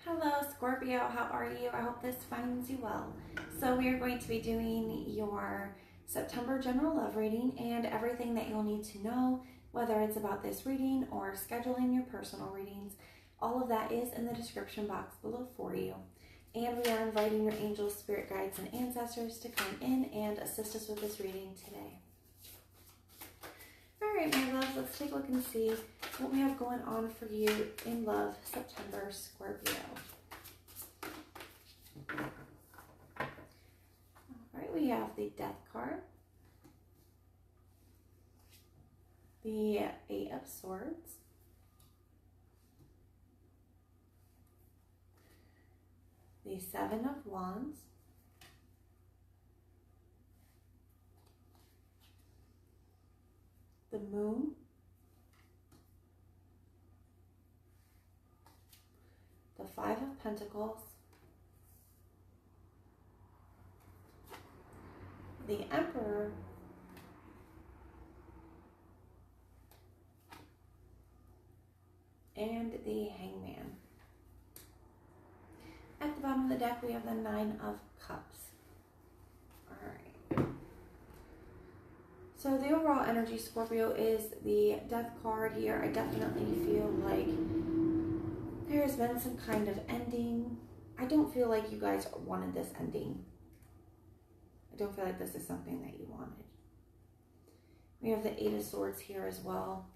Hello, Scorpio. How are you? I hope this finds you well. So, we are going to be doing your September general love reading and everything that you'll need to know, whether it's about this reading or scheduling your personal readings. All of that is in the description box below for you. And we are inviting your angels, spirit guides, and ancestors to come in and assist us with this reading today. All right, my loves, let's take a look and see what we have going on for you in love, September, Scorpio. All right, we have the Death card, the Eight of Swords, the Seven of Wands, the Moon, the Five of Pentacles, the Emperor, and the Hangman. At the bottom of the deck, we have the Nine of Cups. All right. So the overall energy, Scorpio, is the Death card here. I definitely feel like there has been some kind of ending. I don't feel like you guys wanted this ending. I don't feel like this is something that you wanted. We have the Eight of Swords here as well.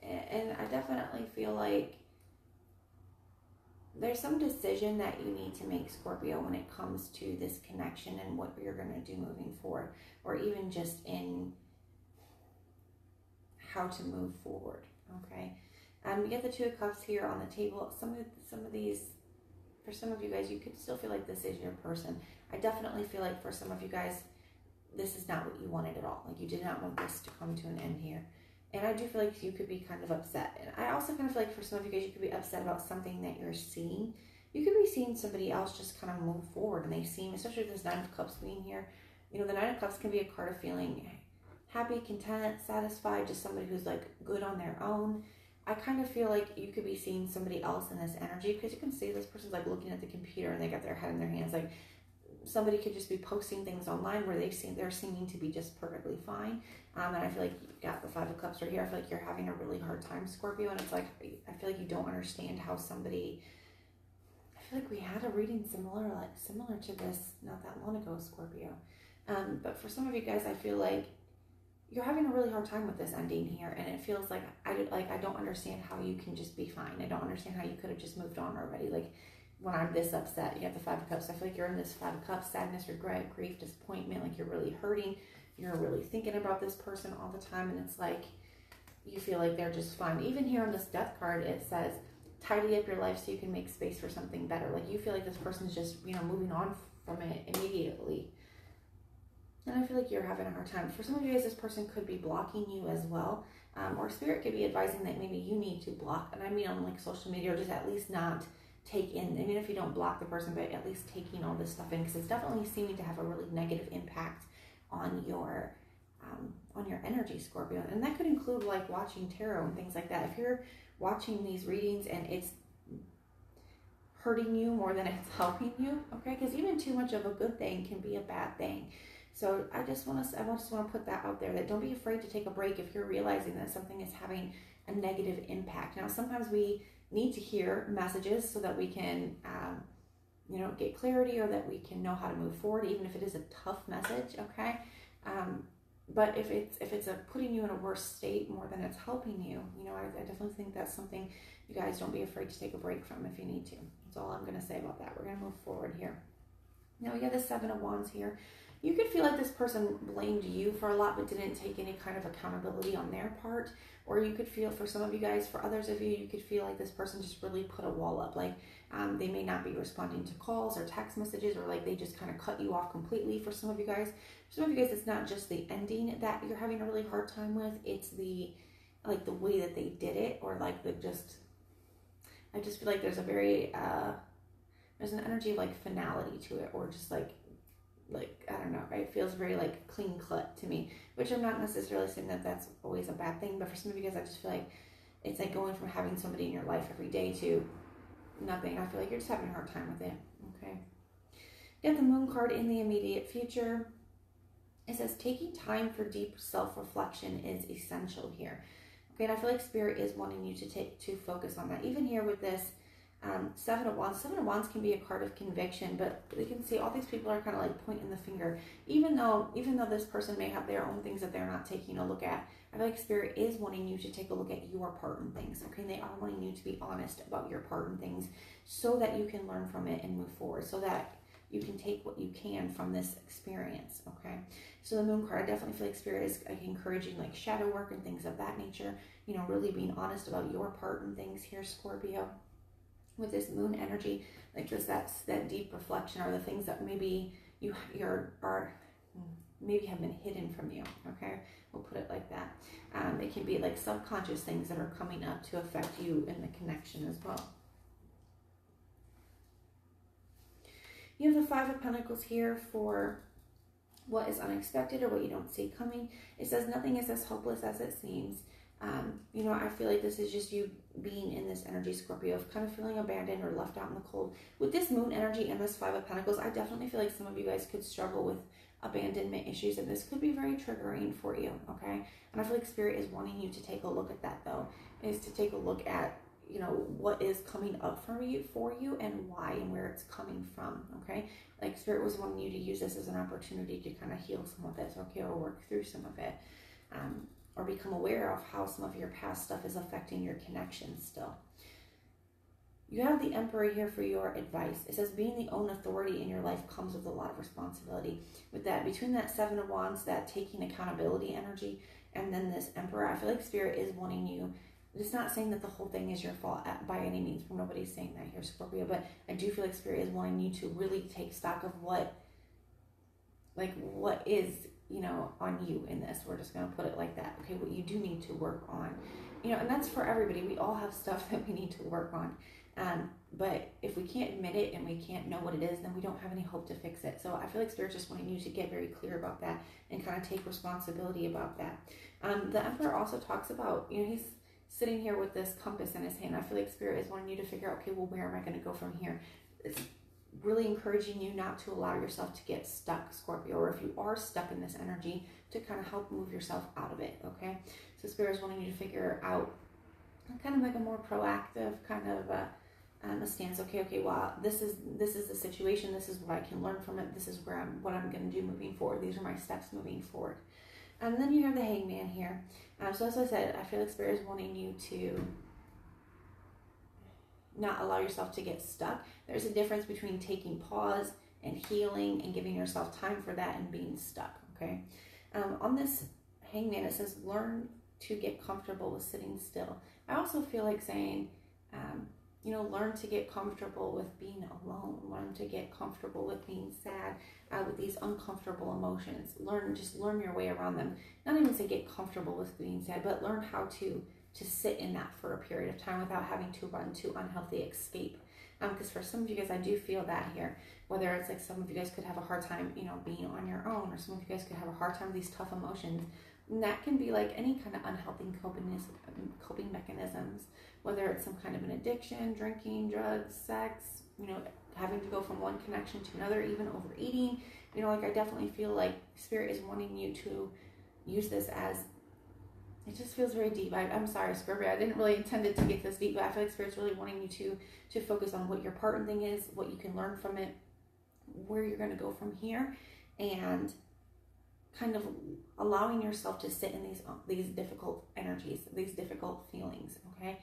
And I definitely feel like there's some decision that you need to make, Scorpio, when it comes to this connection and what you're going to do moving forward, or even just in how to move forward. Okay. You get the Two of Cups here on the table. Some of these, for some of you guys, you could still feel like this is your person. I definitely feel like for some of you guys, this is not what you wanted at all. Like, you did not want this to come to an end here. And I do feel like you could be kind of upset. And I also kind of feel like for some of you guys, you could be upset about something that you're seeing. You could be seeing somebody else just kind of move forward, and they seem, especially with this Nine of Cups being here, you know, the Nine of Cups can be a card of feeling happy, content, satisfied, just somebody who's like good on their own. I kind of feel like you could be seeing somebody else in this energy, because you can see this person's like looking at the computer and they got their head in their hands. Like, somebody could just be posting things online where they're seeming to be just perfectly fine. And I feel like you got the Five of Cups right here. I feel like you're having a really hard time, Scorpio. And it's like, I feel like you don't understand how somebody, I feel like we had a reading similar to this not that long ago, Scorpio. But for some of you guys, I feel like you're having a really hard time with this ending here, and it feels like I don't understand how you can just be fine. I don't understand how you could have just moved on already. Like, when I'm this upset, you have the Five of Cups. I feel like you're in this Five of Cups, sadness, regret, grief, disappointment. Like, you're really hurting. You're really thinking about this person all the time, and it's like you feel like they're just fine. Even here on this Death card, it says, tidy up your life so you can make space for something better. Like, you feel like this person's just, you know, moving on from it immediately. And I feel like you're having a hard time. For some of you guys, this person could be blocking you as well. Or Spirit could be advising that maybe you need to block. And I mean on like social media, or just at least not take in, even if you don't block the person, but at least taking all this stuff in, because it's definitely seeming to have a really negative impact on your energy, Scorpio. And that could include like watching tarot and things like that. If you're watching these readings and it's hurting you more than it's helping you, okay? Because even too much of a good thing can be a bad thing. So I just want to put that out there, that don't be afraid to take a break if you're realizing that something is having a negative impact. Now, sometimes we need to hear messages so that we can, you know, get clarity, or that we can know how to move forward, even if it is a tough message, okay? But if it's putting you in a worse state more than it's helping you, you know, I definitely think that's something you guys don't be afraid to take a break from if you need to. That's all I'm going to say about that. We're going to move forward here. Now we got the Seven of Wands here. You could feel like this person blamed you for a lot, but didn't take any kind of accountability on their part. Or you could feel, for some of you guys, for others of you, you could feel like this person just really put a wall up. Like, they may not be responding to calls or text messages, or like they just kind of cut you off completely. For some of you guys, it's not just the ending that you're having a really hard time with. It's the way that they did it, or like I just feel like there's a very, there's an energy of like finality to it, or just like I don't know, it feels very like clean cut to me, which I'm not necessarily saying that that's always a bad thing, but for some of you guys, I just feel like It's like going from having somebody in your life every day to nothing. I feel like you're just having a hard time with it. Okay. You have the Moon card in the immediate future. It says taking time for deep self-reflection is essential here. Okay, and I feel like Spirit is wanting you to focus on that. Even here with this Seven of Wands. Seven of Wands can be a card of conviction, but we can see all these people are kind of like pointing the finger. Even though this person may have their own things that they're not taking a look at, I feel like Spirit is wanting you to take a look at your part in things. Okay, and they are wanting you to be honest about your part in things so that you can learn from it and move forward, so that you can take what you can from this experience. Okay, so the Moon card, I definitely feel like Spirit is like encouraging like shadow work and things of that nature. You know, really being honest about your part in things here, Scorpio. With this Moon energy, like this, that's that deep reflection, or the things that maybe maybe have been hidden from you. Okay, we'll put it like that. It can be like subconscious things that are coming up to affect you in the connection as well. You have the Five of Pentacles here for what is unexpected or what you don't see coming. It says nothing is as hopeless as it seems. You know, I feel like this is just you being in this energy, Scorpio, of kind of feeling abandoned or left out in the cold. With this Moon energy and this Five of Pentacles, I definitely feel like some of you guys could struggle with abandonment issues, and this could be very triggering for you, okay? And I feel like Spirit is wanting you to take a look at that, though, is to take a look at, you know, what is coming up for you and why and where it's coming from, okay? Like Spirit was wanting you to use this as an opportunity to kind of heal some of this, okay, or work through some of it. Or become aware of how some of your past stuff is affecting your connections still. You have the Emperor here for your advice. It says being the own authority in your life comes with a lot of responsibility. With that, between that Seven of Wands, that taking accountability energy, and then this Emperor, I feel like Spirit is wanting you. It's not saying that the whole thing is your fault by any means. Nobody's saying that here, Scorpio. But I do feel like Spirit is wanting you to really take stock of what is, you know, on you in this. We're just going to put it like that. Okay, what you do need to work on. You know, and that's for everybody. We all have stuff that we need to work on. But if we can't admit it and we can't know what it is, then we don't have any hope to fix it. So I feel like Spirit's just wanting you to get very clear about that and kind of take responsibility about that. The Emperor also talks about, you know, he's sitting here with this compass in his hand. I feel like Spirit is wanting you to figure out, okay, well, where am I going to go from here? It's really encouraging you not to allow yourself to get stuck, Scorpio, or if you are stuck in this energy, to kind of help move yourself out of it, okay? So Spirit is wanting you to figure out kind of like a more proactive kind of a stance. Okay, well, this is the situation. This is what I can learn from it. This is what I'm going to do moving forward. These are my steps moving forward. And then you have the Hangman here. So as I said, I feel like Spirit is wanting you to not allow yourself to get stuck. There's a difference between taking pause and healing and giving yourself time for that and being stuck, okay? On this Hangman, it says learn to get comfortable with sitting still. I also feel like saying, you know, learn to get comfortable with being alone. Learn to get comfortable with being sad, with these uncomfortable emotions. Learn your way around them. Not even say get comfortable with being sad, but learn how to sit in that for a period of time without having to run to unhealthy escape. Because for some of you guys, I do feel that here. Whether it's like some of you guys could have a hard time, you know, being on your own, or some of you guys could have a hard time with these tough emotions. And that can be like any kind of unhealthy coping mechanisms, whether it's some kind of an addiction, drinking, drugs, sex, you know, having to go from one connection to another, even overeating. You know, like I definitely feel like Spirit is wanting you to use this as, it just feels very deep. I'm sorry, Scorpio, I didn't really intend it to get this deep, but I feel like Spirit's really wanting you to focus on what your part in thing is, what you can learn from it, where you're going to go from here, and kind of allowing yourself to sit in these difficult energies, these difficult feelings, okay?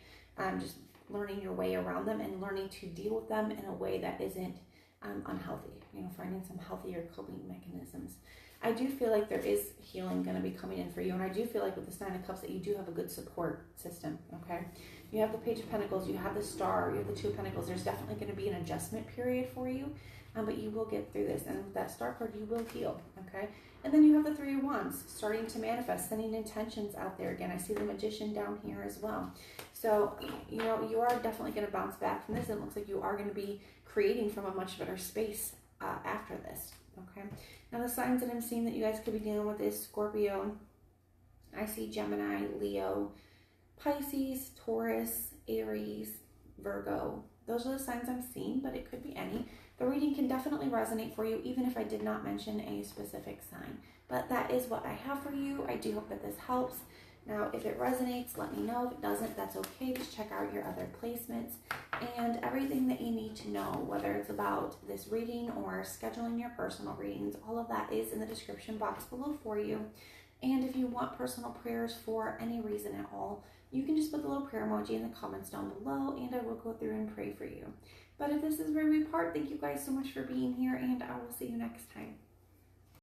Just learning your way around them and learning to deal with them in a way that isn't unhealthy, you know, finding some healthier coping mechanisms. I do feel like there is healing going to be coming in for you, and I do feel like with this Nine of Cups that you do have a good support system, okay? You have the Page of Pentacles, you have the Star, you have the Two of Pentacles. There's definitely going to be an adjustment period for you, but you will get through this, and with that Star card, you will heal, okay? And then you have the Three of Wands, starting to manifest, sending intentions out there. Again, I see the Magician down here as well. So, you know, you are definitely going to bounce back from this. It looks like you are going to be creating from a much better space after this, okay? Now, the signs that I'm seeing that you guys could be dealing with is Scorpio. I see Gemini, Leo, Pisces, Taurus, Aries, Virgo. Those are the signs I'm seeing, but it could be any. The reading can definitely resonate for you, even if I did not mention a specific sign. But that is what I have for you. I do hope that this helps. Now, if it resonates, let me know. If it doesn't, that's okay. Just check out your other placements and everything that you need to know, whether it's about this reading or scheduling your personal readings. All of that is in the description box below for you. And if you want personal prayers for any reason at all, you can just put the little prayer emoji in the comments down below, and I will go through and pray for you. But if this is where we part, thank you guys so much for being here, and I will see you next time.